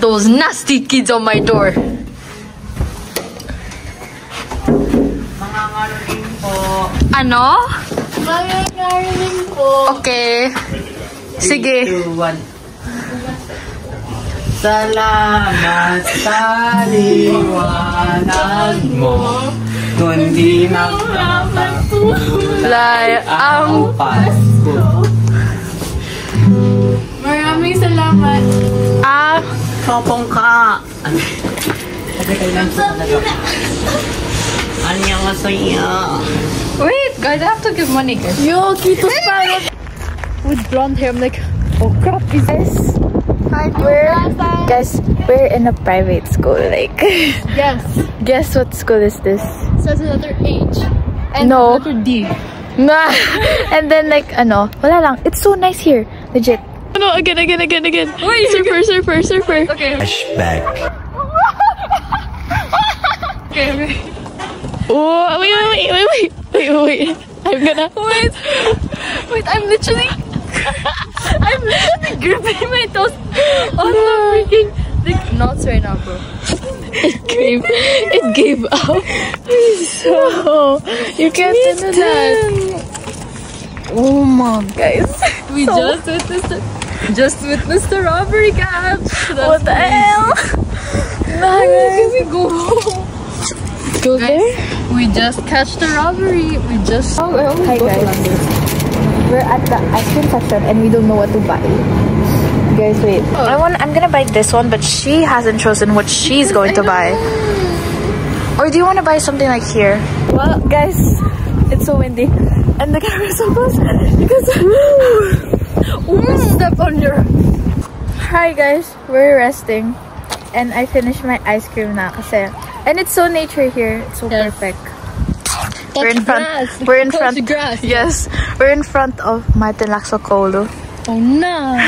those nasty kids on my door. Mangangaroling po. Ano? Mangangaroling po. Okay. Sige. 3, 2, 1. Salamat sa liwanag mo, kundi Nagpapatulay ang Pasko. Maraming salamat. Sopong ka. Tagay lang po talaga. Annyeonghaseyo. Wait, guys, I have to give money, guys. Yo, Kitos Parrot. With blonde hair, I'm like, oh crap, is this? Hi, We're in a private school, like. Yes. Guess what school is this? Says another H. And No. another D. Nah. And then like, wala lang. It's so nice here. Legit. No, again. Wait, surfer. Okay. Flashback. Okay. Oh, wait. I'm gonna wait. I'm literally gripping my toes on the freaking Nuts right now, bro. It gave up. So you can't do that. Oh my guys. We just witnessed the robbery, guys. What the hell? Can we go home? Go Guys, there? we just catch the robbery. We just. Hi guys. We're at the ice cream section and we don't know what to buy. Guys, wait. I'm gonna buy this one, but she hasn't chosen what she's going to buy. Or do you want to buy something like here? Well, guys, it's so windy and the camera's so close because step on your. Hi guys, we're resting and I finished my ice cream now kasi. And it's so nature here. It's so perfect. We're in front. Grass. Yes, we're in front of Martin Lacso Colo. Oh no.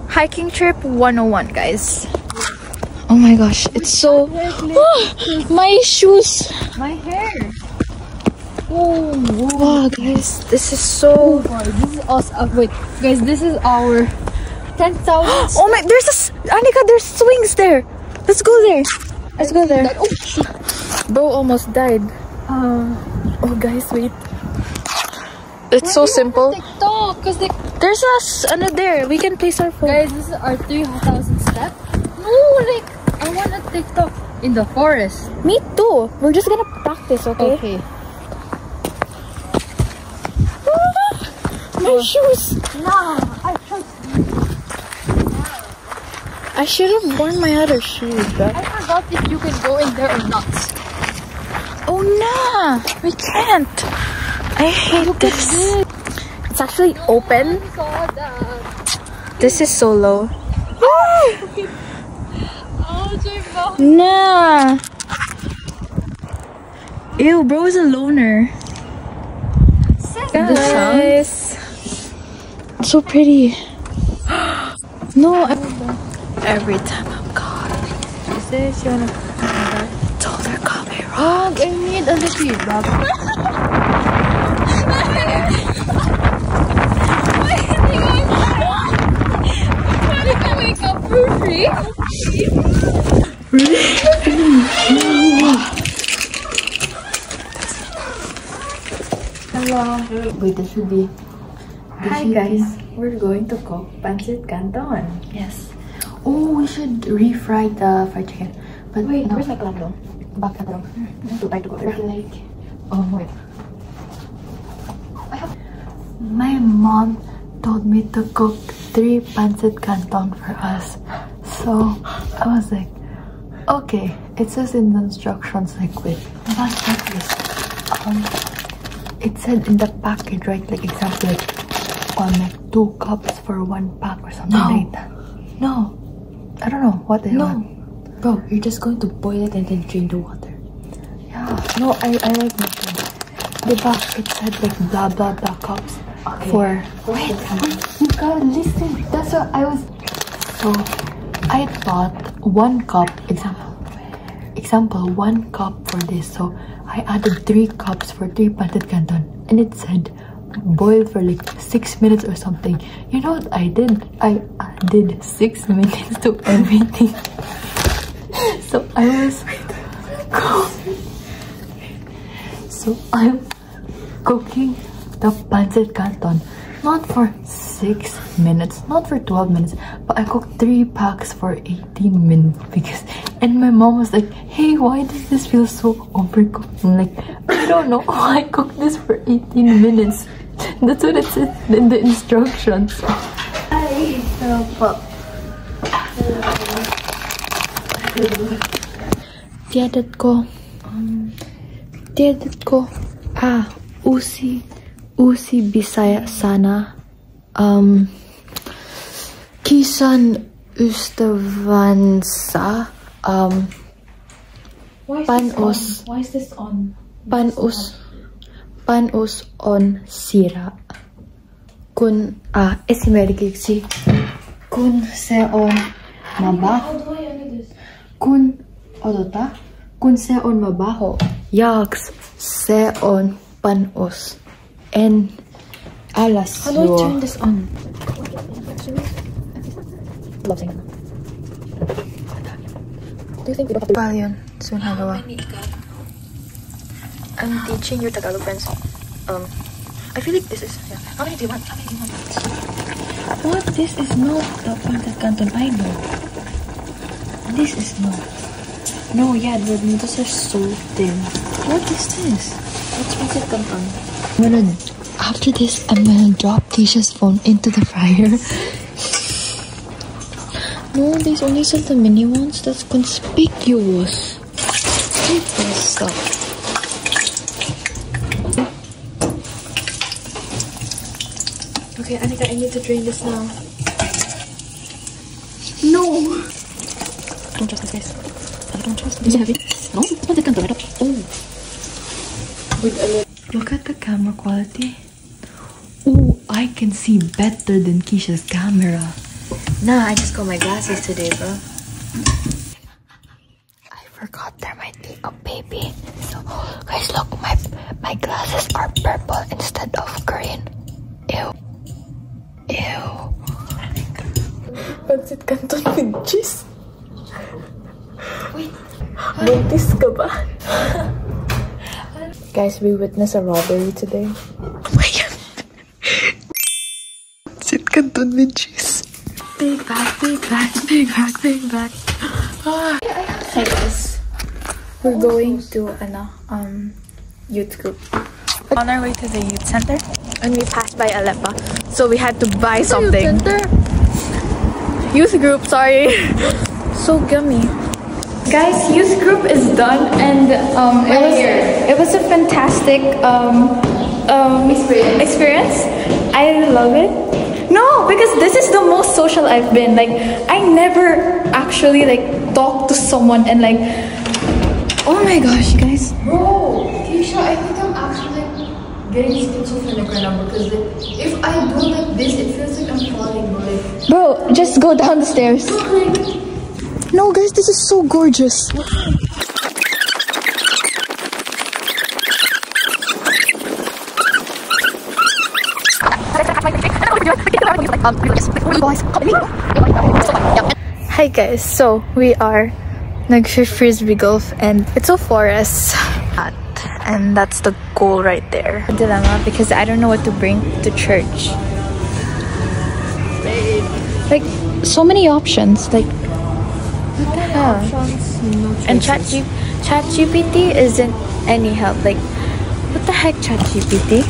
Hiking trip 101, guys. Oh my gosh, it's so. My shoes. My hair. Wow, guys, this is so. This is us. Wait, guys, this is our 10,000. Oh my, Anika, there's swings there. Let's go there. Bro almost died. Oh, guys, wait. It's so simple. TikTok, cause There's there. We can place our phone. guys, this is our 3,000 steps. No, like I want a TikTok in the forest. Me too. We're just gonna practice, okay? Okay. My shoes. Nah, I should have worn my other shoes, but. I forgot if you can go in there or not. Oh no, we can't. I hate this. It's actually open. This is so low. Nah. Ew, bro is a loner. Guys, it's so pretty. No, every time I'm caught. Is this you wanna? Told her call me wrong. I need a little feedback. For free? Hello. Wait, this should be. Hi guys, we're going to cook pancit canton. Yes. Oh, we should refry the fried chicken. But wait, no. Where's my club? Back at them. Too tight to go there. Like, oh wait. My mom told me to cook 3 pancit canton for us. So I was like, okay. It says in the instructions like, wait, what's this? It said in the package, right? Like example, like 2 cups for 1 pack or something like that. No, I don't know what the hell. Bro, you're just going to boil it and then drain the water. Yeah. No, I like making. The back it said like blah blah blah cups. Okay. For Wait, you gotta listen. That's what I was. so I thought 1 cup example 1 cup for this. So I added 3 cups for 3 pancit canton, and it said boiled for like 6 minutes or something. You know what I did? I did 6 minutes to everything. So I'm cooking the pancit canton, not for 6 minutes, not for 12 minutes, but I cooked 3 packs for 18 minutes because, and my mom was like, hey, why does this feel so overcooked? I'm like, I don't know, I cooked this for 18 minutes. That's what it said in the instructions. Tiadat ko, usi Bisaya sana. Kisan Ustavansa. Panos. Why is this on? Panos on sira. Kun esimeri kun seon mabaho. How do I end this? Kun seon mabaho. Yaks seon panos. En alas. How do I turn this on? Love singing. Do you think we don't have to? Well, yun. Soon hagawa. I'm teaching your Tagalog friends. I feel like this is. Yeah. How many do you want? What? This is not the pancit canton I know. This is not. No, yeah, the noodles are so thin. What is this? What's pancit canton? After this, I'm gonna drop Tisha's phone into the fryer. No, these only sell the mini ones. That's conspicuous. Take this stuff. Okay, Anika, I need to drain this now. No! I don't trust this, guys. I don't trust this. Is it heavy? No, it's not the canton. Oh. Look at the camera quality. Oh, I can see better than Keisha's camera. Nah, I just got my glasses today, bro. I forgot there might be a baby. So, guys, look, my glasses are purple instead of green. Ew. Ew. Pancit canton with cheese. Wait. Buntis ka ba? Guys, we witnessed a robbery today. Oh my god. Pancit canton with cheese. Big bag, big bag, big bag, big bag. Hi guys. We're going to youth group. On our way to the youth center, and we passed by Aleppa, so we had to buy something. Youth group, sorry. So yummy. Guys, youth group is done, and it was a fantastic experience. I love it. No, because this is the most social I've been. Like, I never actually like talked to someone and like, oh my gosh, guys. Bro, Tisha, I think I'm actually like getting schizophrenic right now because like, if I do like this, it feels like I'm falling. Like, bro, just go down the stairs. No, guys, this is so gorgeous. Hi guys, so we are nag-frisbee golf and it's a forest and that's the goal right there. Dilemma because I don't know what to bring to church. Like so many options, like what the hell? And ChatGPT isn't any help. Like what the heck, ChatGPT?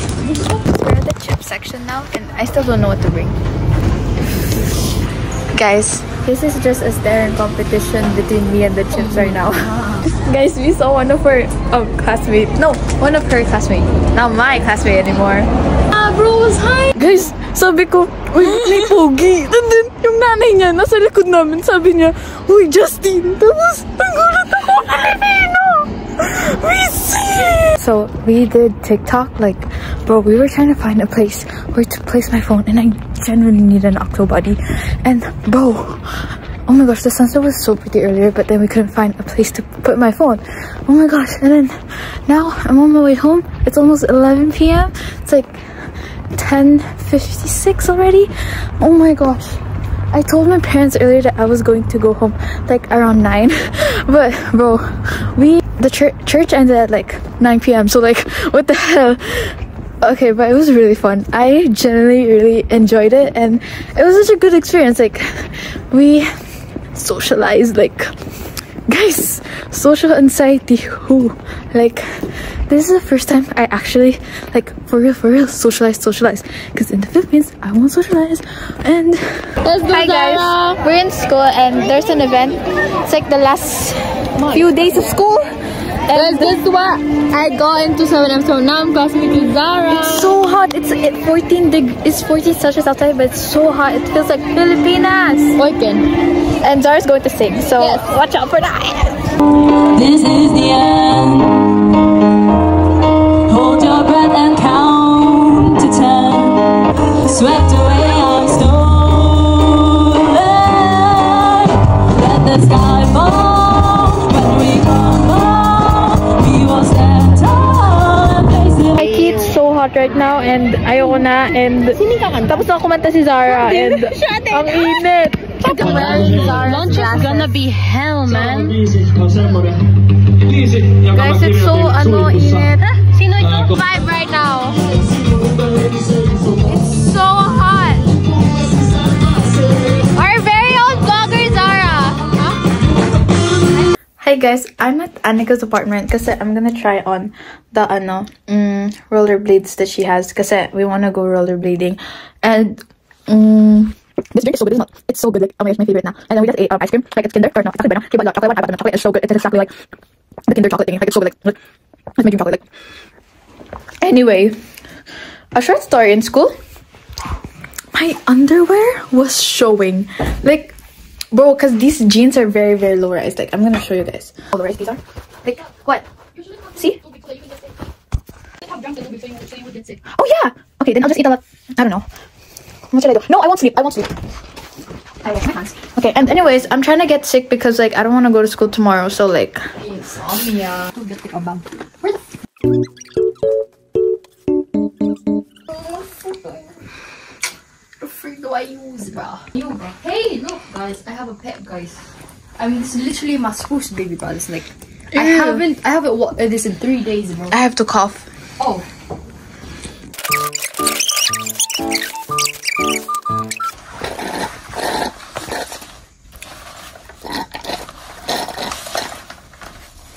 We're at the chip section now and I still don't know what to bring. Guys, this is just a staring competition between me and the chips right now. Guys, we saw one of her classmates. No, one of her classmates. Not my classmate anymore. Bro was high. Guys, sabi ko, uy, may pogi. And then, yung nanay niya, nasa likod namin, sabi niya, uy, Justin. Tapos, nagulat ako, Filipino. We see. So, we did TikTok. Like, bro, we were trying to find a place where to place my phone. And I genuinely need an octo body. And, bro, oh my gosh, the sunset was so pretty earlier. But then we couldn't find a place to put my phone. Oh my gosh. And then, now, I'm on my way home. It's almost 11 p.m. It's like 10:56 already. Oh my gosh. I told my parents earlier that I was going to go home like around 9. But bro, the church ended at like 9 p.m. So like, what the hell? Okay, but it was really fun. I genuinely really enjoyed it, and it was such a good experience. Like, we socialized, like, guys, social anxiety, who, like, this is the first time I actually, like, for real socialize, because in the Philippines I won't socialize. And hi guys, we're in school and there's an event. It's like the last few days of school. Guys, this is what I got into 7M, so now I'm classmates with Zara. It's so hot. It's 14 Celsius outside, but it's so hot. It feels like Filipinas. And Zara's going to sing, so yes, watch out for that. This is the end. Hold your breath and count to 10. Swept away, I'm stolen. Let the sky fall when we come back. It's so hot right now, and ayoko na, and tapos na kumanta si Zara, and ang init. Lunch is gonna be hell, man. Guys, it's so init. Sino ito? Vibe right now. It's so hot. Our very own vlogger Zara. Hi guys, I'm at Annika's apartment because I'm gonna try on the rollerblades that she has because we want to go rollerblading. And this drink is so good. It's so good. Like, oh my gosh, my favorite now. And then we just ate ice cream, like it's Kinder, or no, chocolate, okay, but chocolate one, I bought the chocolate. It's so good. It's exactly like the Kinder chocolate thing. Like, it's so good. Like, it's making chocolate. Like, anyway, a short story in school. My underwear was showing, like. Bro, because these jeans are very low rise. Like, I'm gonna show you guys how low rise these are. Like, what? See? Oh yeah! Okay, then I'll just eat a lot. I don't know. What should I do? No, I won't sleep. I wash my hands. Okay, and anyways, I'm trying to get sick because, like, I don't want to go to school tomorrow. So, like... Do I use, bro? Hey, look, guys, I have a pet, guys. I mean, this is literally my spruce baby, bro. It's like I haven't this in 3 days, bro. I have to cough. Oh.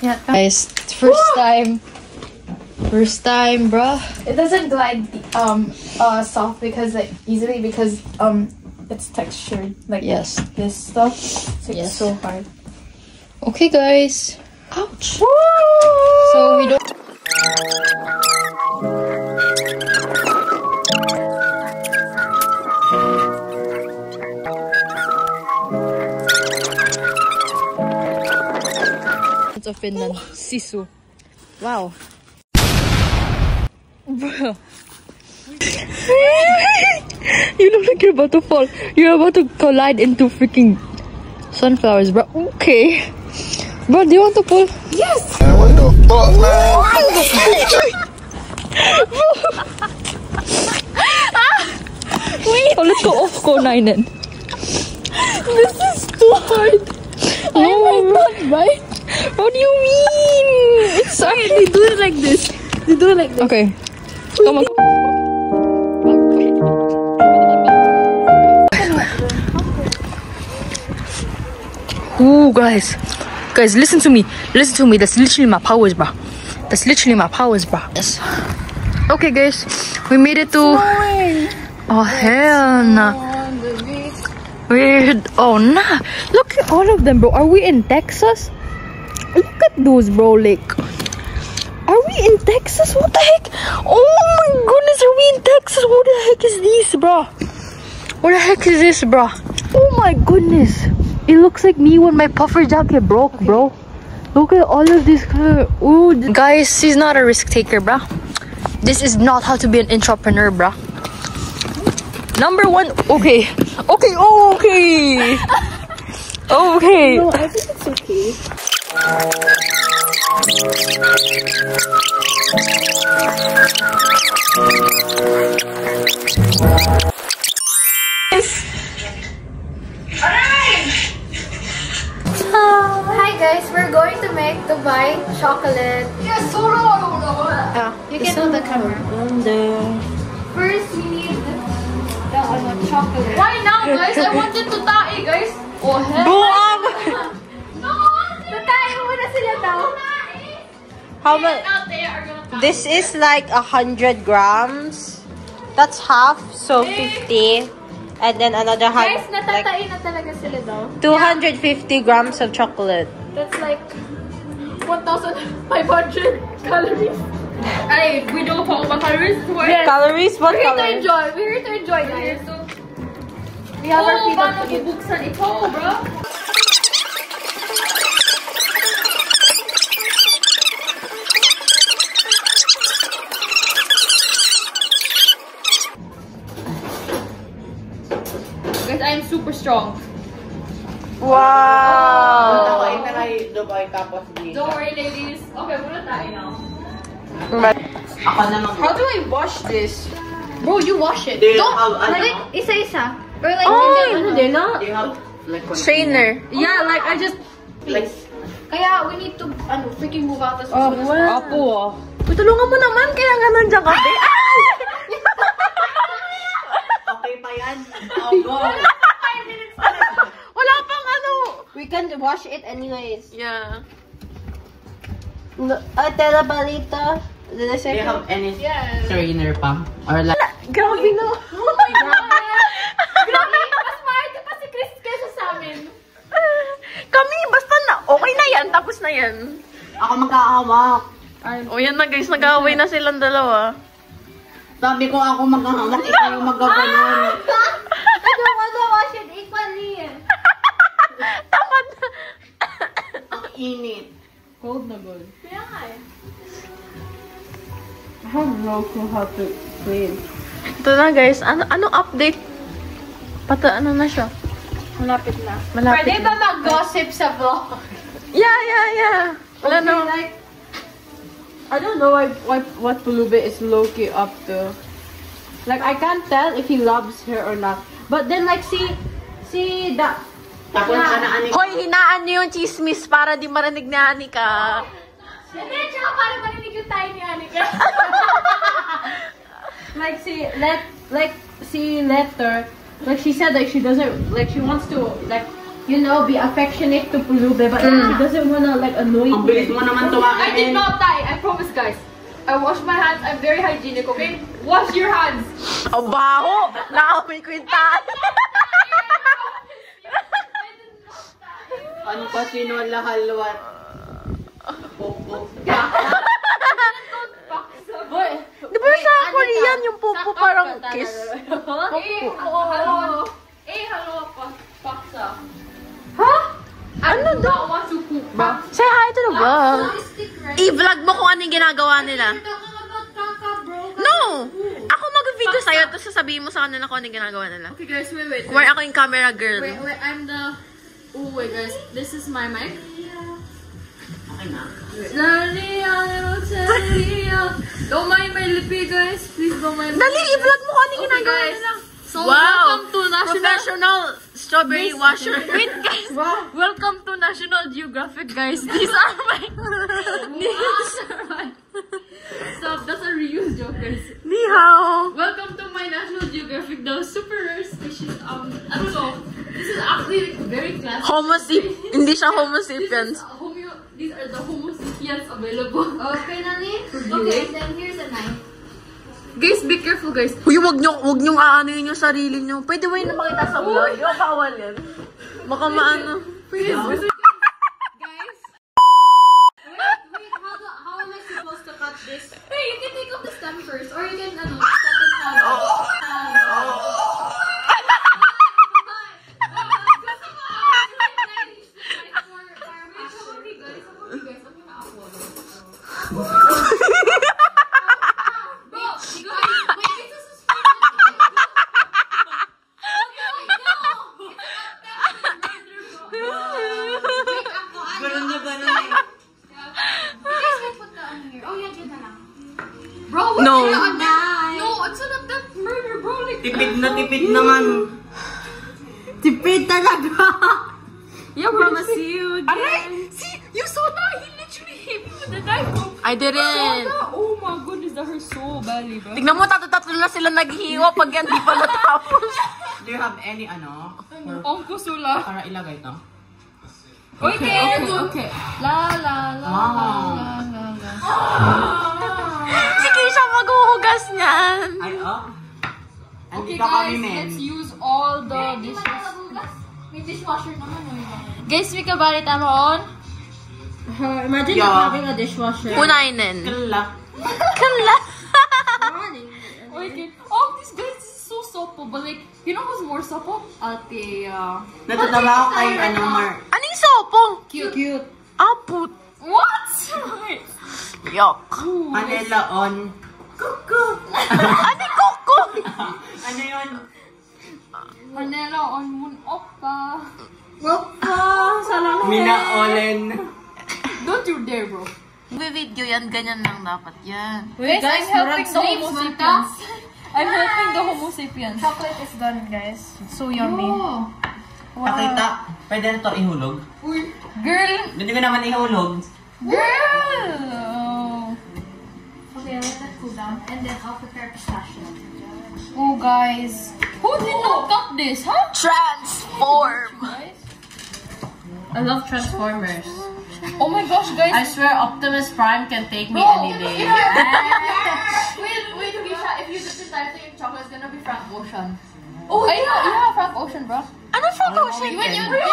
Yeah, guys, first time, bro. It doesn't glide soft because like easily because it's textured like yes, this stuff. So it's so hard. Okay, guys. Ouch. Woo! So we don't. It's of Finland, Sisu. Wow. Bro. You look like you're about to fall. You're about to collide into freaking sunflowers, bro. Okay. Bro, do you want to pull? Yes! Man, what the fuck, man? Wait. Oh, let's go off Ko9 then. This is too hard. No, right? What do you mean? It's sorry. They do it like this. They do it like this. Okay. Come on. Ooh, guys, listen to me. That's literally my powers, bro. Yes. Okay, guys, we made it to. Oh hell nah. Weird. Oh nah. Look at all of them, bro. Are we in Texas? Look at those, bro. Like, are we in Texas? What the heck? Oh my goodness, are we in Texas? What the heck is this, bro? What the heck is this, bro? Oh my goodness. It looks like me when my puffer jacket broke, bro. Look at all of this color. Ooh, guys, he's not a risk taker, bro. This is not how to be an entrepreneur, bro. Number one, okay. Okay. No, I think it's okay. buy chocolate. Yes, you can hold the camera. First, we need the chocolate. Why now, guys? I wanted to tae, guys. Oh, hell. Buang! No! Tae muna sila daw. How much? This is like 100 grams. That's half, so 50. And then another Guys, like natatai na talaga sila daw. 250 grams of chocolate. That's like 1,500 calories. Ay, we don't talk about calories. Yes. Calories? What We're here to calories? enjoy. We're here to enjoy, guys. We have our freedom to eat. Bubuksan ito, bro. Guys, I am super strong. Wow! Dubai tapos dito. Don't worry, ladies. Okay, muna tayo now. Ako na mag- How do I wash this? Bro, you wash it. Do you Don't, have, like, isa-isa. Or like, Hindi na. Do you have like one? Trainer. yeah, like, I just, Like, kaya we need to, freaking move out as Oh, soon as wow. possible. Uy, tulungan mo naman, kaya nga nandiyan ka. okay pa yan? Oh, go. Wala pang ano. We can wash it anyways. Yeah. No, tela balita. Did I Do say you have any Yes. trainer pa? Or like, Grabe na. Oh my God! Grabe, mas maayos pa si Chris kesa sa amin. Kami, basta na. Okay na yan, tapos na yan. ako magkahawak. O yan na guys, nag-away na silang dalawa. Sabi ko ako maghahawak, ikaw yung magaganon. I don't want to wash it equally. Tamad na. Ang init. Kaya nga eh. I have no clue how to clean. Ito na guys, ano update? Ano na siya? Malapit na. Malapit Pwede na. ba mag-gossip sa vlog? Yeah. Wala na. Like, I don't know what Pulube is low-key up to. Like, I can't tell if he loves her or not. But then, like, see that. Tapos ana-ani. Hoy, hinaan niyo yung chismis para di marinig na ani ka. Hindi, tsaka parang marinig yung tayo ni Anika. Like, see letter. Like, she said like she doesn't, like, she wants to, like, you know, be affectionate to Pulube, but then she doesn't wanna, like, annoy Ang bilis him. mo naman I tuwain. did not die. I promise, guys. I wash my hands. I'm very hygienic, okay? Wash your hands. O baho! Naamoy ko yung tayo. Ano pa sinola halwat? Pupuk. Boy, Di ba sa Korean yung pupo parang kiss? Hello, paksa. Ano I don't want to cook. Say hi to the vlog. I-vlog mo kung ano yung ginagawa nila. No! Ako mag-video sa'yo, tapos sasabihin mo sa kanila kung ano yung ginagawa nila. Okay, guys, wait. Kumari ako yung camera girl. Wait, I'm the... Oh, wait, guys. This is my mic. Okay na. Don't mind my lippy, guys. Please don't mind. Dali, i-vlog mo kung ano yung Okay, ginagawa guys. nila. So, Wow! welcome to National... Professional strawberry washer. Wait, guys! Welcome to National Geographic, guys. These are my... Stop, that's a reuse joke, guys. Ni hao. Welcome to my National Geographic, the super rare species. I don't know. This is actually very classic. Hindi siya Homo sapiens. These are the Homo sapiens available. Okay, Nani? Okay, then here's a knife. Guys, be careful, guys. Uy, wag niyong aanuin yung sarili niyo. Pwede ba yun na makita sa vlog? Di ba bawal yan? Baka maano. Guys. Wait, how am I supposed to cut this? Hey, you can take off the stem first, or you can, cut it now. Ganun na ganun eh. Bro, what No. No, it's not that murder, bro. Like, Tipid naman. tipid talaga. Yeah, promise you again. Aray! See? You saw that? He literally I didn't. Oh my goodness, that hurts so badly, bro. Tignan mo, tatlo na sila naghihiwa pag yan di pa natapos. Do you have any ano? Ang kusula. Para ilagay to? Okay. La la la Wow. la la. Si Keisha maghuhugas niyan. Ay, oh. Okay Andito kami, guys, men. let's use all the dishes. May dishwasher naman. Guys, we can buy it on. Imagine Yeah. not having a dishwasher. Kunainin. Kala. Kala. Okay. Oh, this guys is so supple, but like, you know who's more supple? Ate, Natatawa ako kay ano, Mark. Anong sopo? cute. Aput. What? Yuck. Panela on. Kuku. Ano koko? Ano yun? Manila on moon oppa. Mina Olen. Don't you dare, bro. Video yan, ganyan lang dapat yan. Wait, guys, I'm helping the murag Homo safe, sapiens. I'm helping the Homo sapiens. Chocolate is done, guys. It's so yummy. Pakita. Pwede na to ihulog. Girl! Hindi ko naman ihulog. Girl! Okay, let that cool down. And then I'll prepare pistachio. Oh, guys. Who did not cut this, huh? Transform. I love Transformers. Oh my gosh, I guys. swear Optimus Prime can take me any day. Wait, Keisha, if you dip the entire thing in chocolate, it's gonna be Frank Ocean. Oh, yeah, Frank Ocean, bro. Ano Frank Ocean? When you dip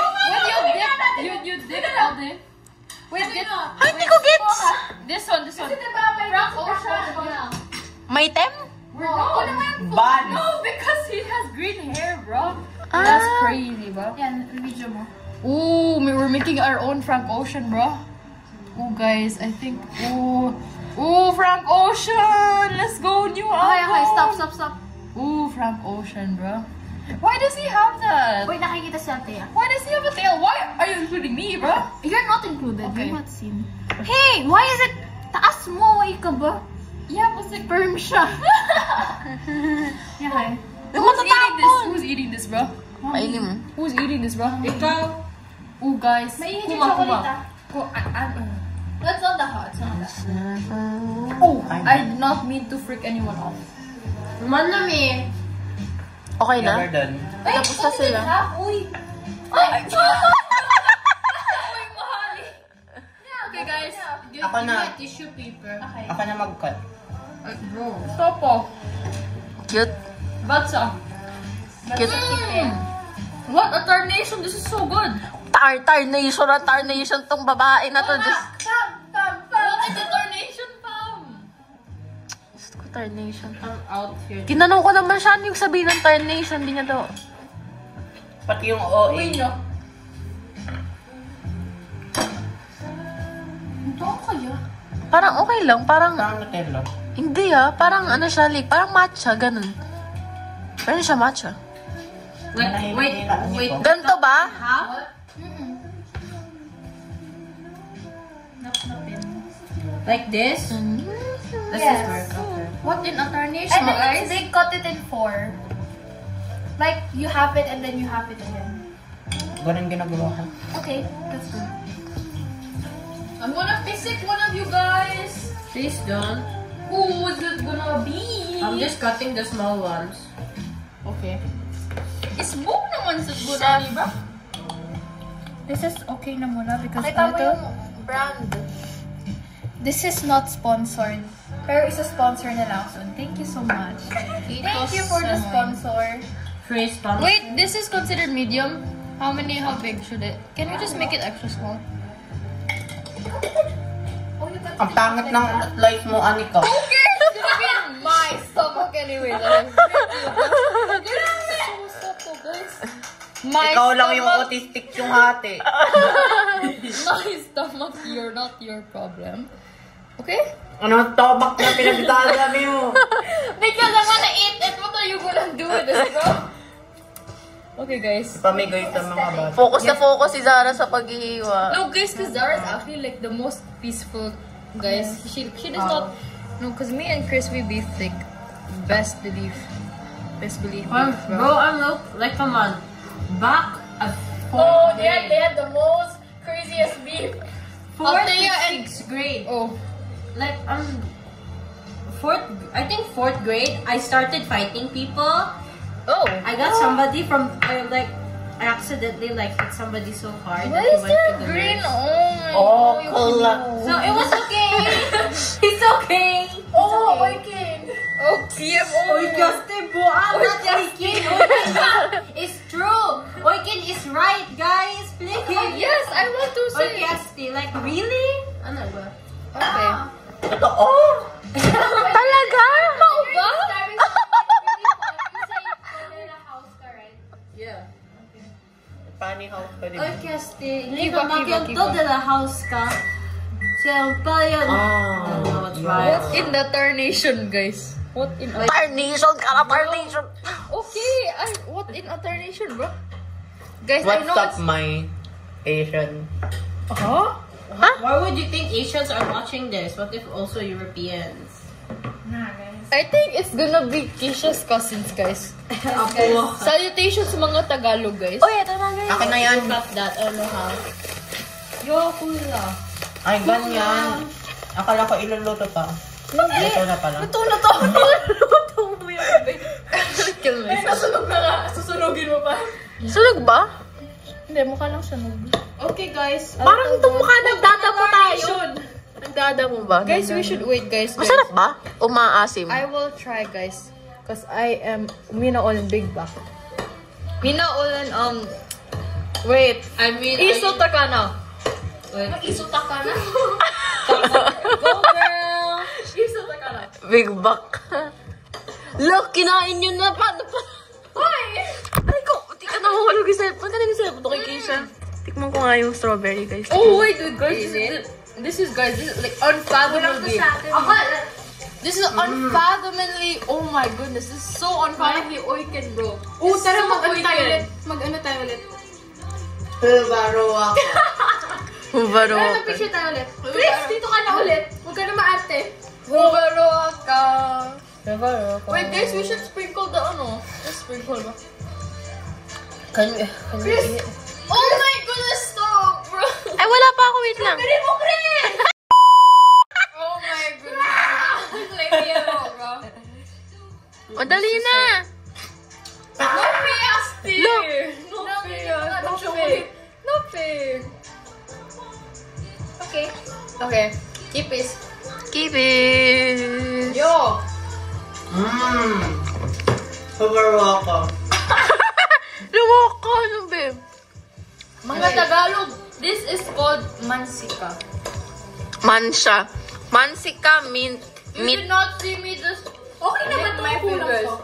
all day. Wait, get Ay, hindi ko gets. this one. Frank Ocean. May tem? Ban. No, because he has green hair, bro. Ah. That's crazy, bro. Yan, video mo. Ooh, we're making our own Frank Ocean, bro. Ooh, guys, I think. Ooh, Frank Ocean. Let's go, new album. Okay, stop. Ooh, Frank Ocean, bro. Why does he have that? Wait, nakikita si Ate. Why does he have a tail? Why are you including me, bro? You're not included. Okay. You're not seen. Hey, why is it taas mo? Why ka ba? Yeah, but like Sperm siya. Yeah. Who's eating this, bro? Mailim. Who's eating this, bro? Ikaw. Ooh, guys. Mainit yung chocolate ah. That's not the hot. Oh, I did not mean to freak anyone off. Manami. Okay Never na? done. Tapos na sila. Uy. Okay, guys. Ako na. Tissue paper. Okay. Ako na mag-cut. Bro. Stop po. Cute. Batsa. Cute. What a tarnation. This is so good. Tarnation tong babae na to. What is the tarnation, fam? Gusto ko tarnation. I'm out here. Tinanong ko naman siya ano yung sabihin ng tarnation. Hindi niya daw. Pati yung OA. Nyo. Ito kaya? Parang okay lang. Parang, Parang Nutella. hindi parang ano siya, like, parang matcha, ganun. Pero siya matcha. Wait. Ganito ba? Like this? This is work. Okay. What in a tarnation, And then guys? they cut it in 4. Like, you have it and then you have it again. Ganun ginagawa ko. Okay, that's good. I'm gonna physic one of you guys. Please don't. Who is it gonna be? I'm just cutting the small ones. Okay. Smoke naman sa gulali, bro. This is okay na muna because Nakita mo yung brand. this is not sponsored. Pero isa-sponsor na lang soon. Thank you so much. Thank you for the sponsor. Free sponsor. Wait, this is considered medium. How big should it? Can we just make it extra small? Oh, you got Ang pangit ng life mo, Anika. My stomach anyway. Ikaw lang yung autistic yung hati. My stomach, you're not your problem. Okay? Ano tobak na pinagdadami mo? Because I wanna eat it. What are you gonna do with this, bro? Okay, guys. Pamigay sa mga bata. Focus na focus si Zara sa paghihiwa. No, guys, because Zara is actually like the most peaceful, guys. She does not. No, because me and Chris, we beef like best belief. Best belief. Bro, I'm like, come on. Back at Oh, they had the most craziest beef. 4th Althea to and- 6th grade. Oh. Like I think 4th grade, I started fighting people. Oh. I got somebody from I accidentally like hit somebody so hard Why that he is went there to the green? nurse. Oh my cool. So it was okay. It's okay. Oh, Oiken. Okay, Justin po, I'm not Oiken. Oiken is true. Oiken is right, guys. Please. Yes, I want to say. Oiken, like really? Ano ba? Okay. Totoo! Talaga? How ba? Yeah. Funny house ko din. Oiken, Kiba, nagyanto kiba. de la house ka. Siya pa yun. I don't know what's right. What in the tarnation, guys? What in a... Tarnation ka na, tarnation. Okay, what in a tarnation, bro? Guys, I What's know up, my Asian? Huh? Why would you think Asians are watching this? What if also Europeans? I think it's gonna be Keisha's cousins, guys. Apo. Salutations sa mga Tagalog, guys. Oh, ito na guys. Akin na yan. Cut that. I don't know how. Yo, kuya. Ay, ganyan. Akala ko iluluto pa. Luto na pala. Ito na to. Ito mo yung babe. Kill me. Nasunog na nga. Susunugin mo pa. Sunog ba? Hindi, mukha lang sunog. Okay, guys. Parang tumukha nagdadamo tayo. Nagdadamo ba? Guys, we should wait, guys. Masarap ba? O maasim? I will try, guys. Because I am Mina Olan Big Back. Mina Olan, wait. I mean, Iso Takana. Wait. Iso Takana? Go, girl! Iso Takana. Big back. Look, kinain nyo na. Paano pa? Hoy! Ay ko, di ka nahulog yung cellphone. Kanina yung cellphone kay Keisha. Tikman ko nga yung strawberry, guys. Oh, wait, dude, guys. This is like unfathomably. This is unfathomably. Oh my goodness, this is so unfathomably Oiken, bro. Oh, tara, So mag-ano tayo Oiken. ulit. Mag-ano tayo ulit. Baro ako. Hubaro. Tara, mag-picture tayo ulit. Please, dito ka na ulit. Huwag ka na maarte. Hubaro ka. Baro ako. Wait, guys, we should sprinkle the Just sprinkle ba? Can you Chris! Oh my goodness, stop, bro! Ay, wala pa ako. Wait lang. Pili mo, Chris! Oh my goodness. Like yellow, bro. O, dali na. No fair, Asti! No. No fair. No fair. No fair. Okay. Okay. Keep it. Keep it. Yo! Baro ako. Luwak ka, ano, babe? Mga Tagalog, this is called mansika. Mansya. Mansika, mint. You did not see me just... Okay naman to, kulang ko.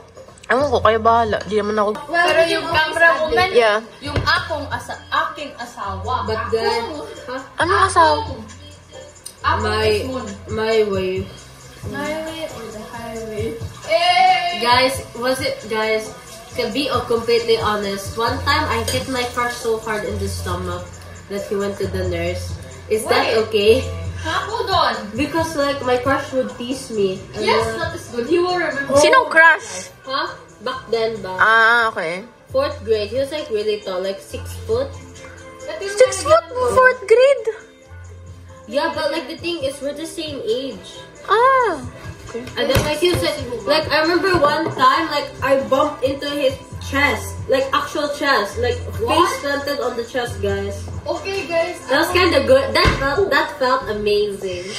Ewan ko, kayo bahala. Di naman ako... Pero yung camera woman, Yeah. yung aking asawa. But then, Anong asawa? my way. Highway or the highway? Hey! Guys, to be completely honest, one time I hit my crush so hard in the stomach that he went to the nurse. Is that Wait. okay? Hold on. Because like my crush would tease me. And Yes, then- that is good. He will remember. Sinong crush? Huh? Back then ba? Ah, okay. 4th grade. He was like really tall, like 6 foot. 6 foot, 4th grade. Yeah, but like the thing is, we're the same age. Ah. And then like he was like I remember one time like I bumped into his chest, like actual chest, like face planted on the chest, guys. Okay, guys. That was kind of good. That felt amazing.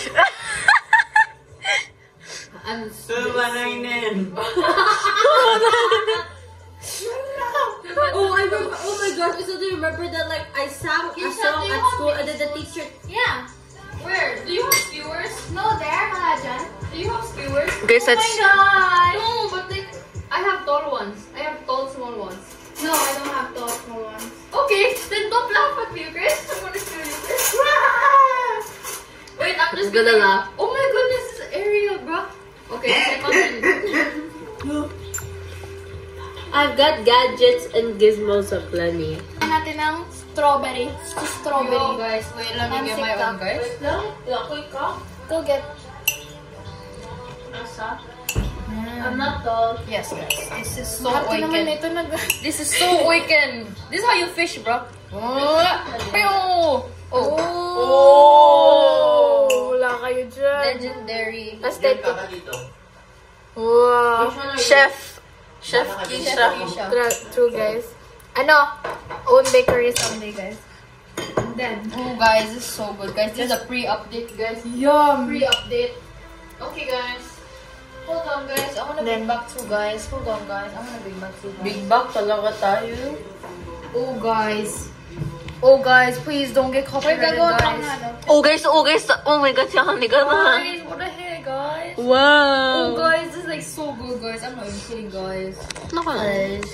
I'm Sumanainin. Oh, I remember. Oh my gosh! I still remember that. Like I sang a song at school, and then the teacher. Yeah. Where? Do you have skewers? No, there, Malajan. Do you have skewers? Guys, Oh that's... my god! No, but like, I have tall ones. I have tall, small ones. No, I don't have those small ones. Okay, then don't laugh at me, Chris. I'm gonna kill you, Chris. Wait, I'm just gonna laugh. Oh my goodness, this is Ariel, bro. Okay, continue. I've got gadgets and gizmos aplenty. Natin ng strawberry. Yo, guys, wait, let me get my own, guys. Go get. I'm not tall. Yes, guys. This is so Ate naman Oiken. ito This is so Oiken. This is how you fish, bro. Oh. Oh. kayo dyan. Legendary. Aesthetic. Diyan ka dito. Wow. Chef Keisha. True, guys. Own bakery someday, guys. And then, Oh, guys, this is so good. Guys, there's a pre-update, guys. yum. Pre-update. Okay, guys. Hold on, guys. I wanna bring back two, guys. Hold on, guys. I wanna bring back two, guys. Big bag talaga tayo. Oh, guys. Oh, guys, please don't get copyrighted, guys. Oh guys, oh my god, siya kami ka na. Guys, what the heck, guys? Wow. Oh, guys, this is like so good, guys. I'm not even kidding, guys. Naka. Guys.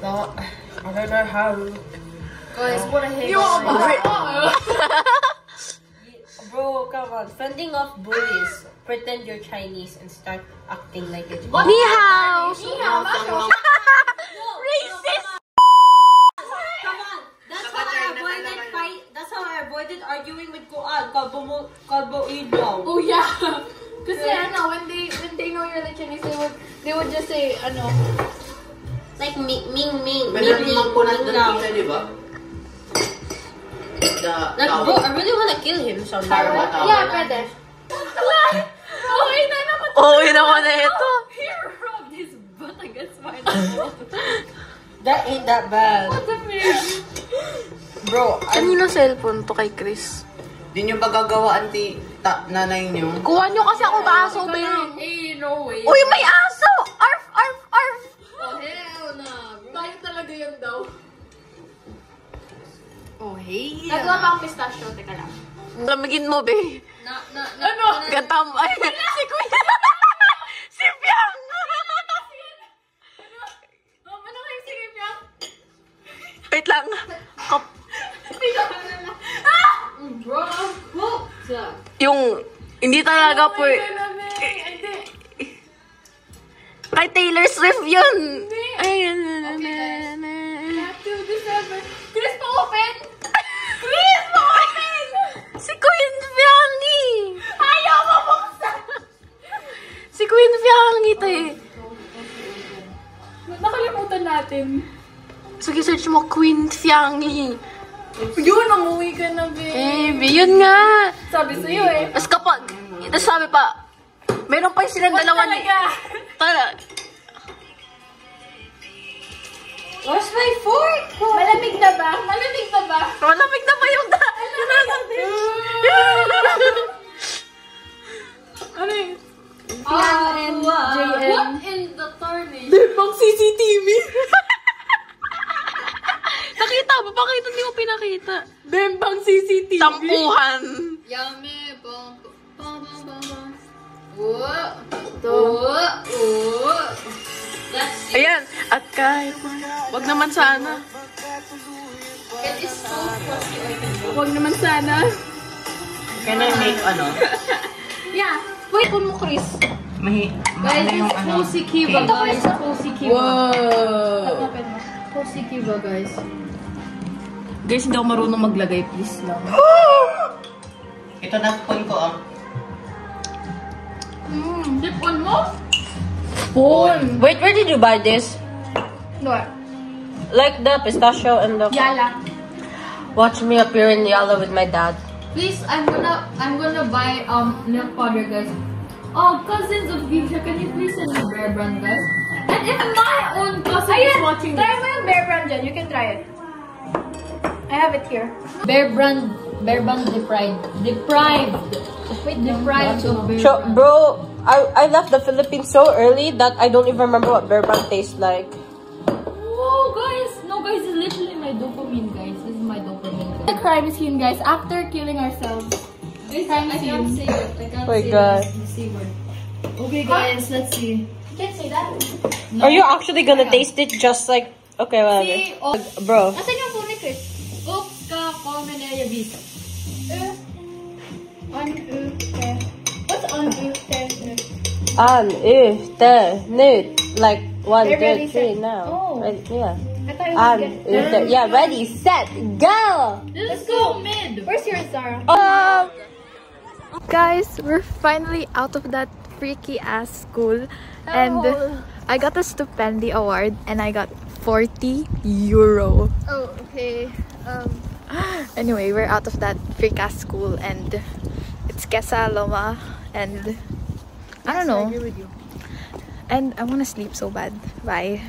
No. I don't know how. Guys, what the heck, guys? Bro, come on. Fending off bullies. Pretend you're Chinese and start acting like it's Ni hao. Racist! Come on! That's how I avoided arguing with Kuan. Kalbo Idong. Oh, yeah. Kasi, when they know you're like Chinese, they would just say, Like, Ming. Pwede naman po natin kita, di ba? Like, bro, I really wanna kill him someday. yeah, pwede. Oh, ina naman. Oh, yun naman na ito. He rubbed his butt against my That ain't that bad. What the fish? Bro, Kanino cellphone to kay Chris? di nyo ba gagawa nanay nyo? Kuha nyo kasi ako baso, be. No way. Uy, may aso! Arf, arf, arf! Oh, hell na. Tayo talaga yun daw. Oh, hey. Nagawa pa akong pistachio. Teka lang. Lamigin mo, be. Gatam. Ay, si Kuya. Si Piang. Ano kayo sige, Piang? Wait lang. Bro, Yung, hindi talaga po. Kay Taylor Swift yun. Ay, December. Chris, pa-open! Chris, pa-open! si Queen Fiangi. Ayaw mabuksan! Si Queen Fiangi, te. Nakalimutan natin. Sige, search mo, Queen Fiangi. Yun, umuwi ka na, babe. Yun nga. Sabi sa'yo eh. Tapos kapag, tapos sabi pa, meron pa yung silang dalawa ni... Where's my fork? Malamig na ba? Malamig na ba? Malamig na ba yung Ano yun? JM. What in the tornado? Bembang CCTV. Nakita ba? Bakit hindi mo pinakita? Bembang CCTV. Tampuhan. Yummy, bum. Let's see. Ayan. At kahit wag naman sana. It is so frosty. Huwag naman sana. Can I make Yeah. Wait, mo, Chris. Guys, it's Cozy Kiva, guys. Cozy Kiva. Wow! Cozy Kiva, guys. Guys, hindi ako marunong maglagay. Please lang. Ito na phone ko, Sipon mo? Spoon! Wait, where did you buy this? What? Like the pistachio and the... Yala. Watch me appear in Yala with my dad. Please, I'm gonna buy milk powder, guys. Oh, cousins of Geisha, can you please send me Bear Brand, guys? And if my own cousin is watching Try this, mo yung Bear Brand dyan. You can try it. I have it here. Bear Brand deprived. Wait, deprived of Bear So, Brand. bro, I left the Philippines so early that I don't even remember what Bear Brand tastes like. Oh, guys, no, guys, it's literally my dopamine, guys. This is my dopamine, guys. The crime scene, guys. After killing ourselves. Crime I can't say it. I can't Oh my say God. the C word. Okay, guys, let's see. You can't say that. Are you actually gonna taste it just like... Okay, whatever. See, oh, Bro. Asan yung phone ni Chris? oops, ka, comeneria bis. What's on Like, 1, They're 2, ready, 3 set. now. Oh. Ready, yeah. I thought it was good. Yeah, ready, set, go! Let's go mid. Where's yours, Sarah? Guys, we're finally out of that freaky ass school. And I got a Stupendi award and I got 40 euro. Oh, okay. Anyway, we're out of that freak ass school and It's Kesa Loma, and I don't know. I agree with you. And I want to sleep so bad. Bye.